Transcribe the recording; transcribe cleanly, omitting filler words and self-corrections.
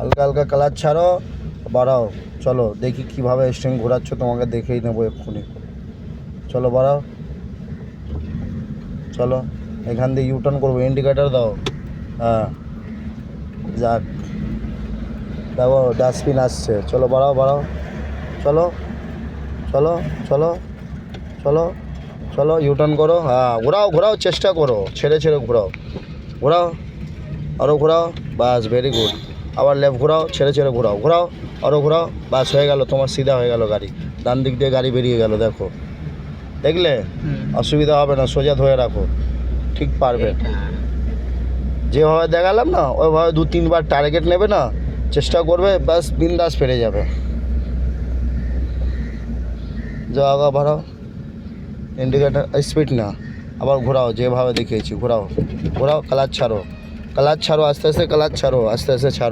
হালকা হালকা ক্লাচ ছাড়ো, বাড়াও। চলো দেখি কীভাবে স্টিং ঘোরাচ্ছ, তোমাকে দেখেই নেবো এক্ষুনি। চলো বাড়াও, চলো এখান দিয়ে ইউটার্ন করবো, ইন্ডিকেটার দাও। হ্যাঁ যাক, দেখো ডাস্টবিন আসছে। চলো বাড়াও বাড়াও, চলো চলো চলো চলো চলো ইউটার্ন করো। হ্যাঁ ঘোরাও ঘোরাও, চেষ্টা করো, ছেড়ে ছেড়ে ঘোরাও, ঘোরাও আরও ঘোরাও, বাস ভেরি গুড। আবার লেফট ঘোরাও, ছেড়ে ছেড়ে ঘোরাও, ঘোরাও আরও ঘোরাও, বাস হয়ে গেল, তোমার সিধা হয়ে গেল গাড়ি। ডান দিক দিয়ে গাড়ি বেরিয়ে গেল, দেখো দেখলে? অসুবিধা হবে না, সোজা ধরে রাখো, ঠিক পারবে। যেভাবে দেখালাম না ওইভাবে 2-3 বার টার্গেট নেবে না, চেষ্টা করবে, বাস বিন্দাস পেরে যাবে। যাও আগা বাড়াও, ইন্ডিকেটার স্পিড না, আবার ঘোরাও যেভাবে দেখিয়েছি, ঘোরাও ঘোরাও, ক্লাচ ছাড়ো, ক্লাচ ছাড়ো, আস্তে আস্তে ক্লাচ ছাড়ো, আস্তে আস্তে ছাড়ো।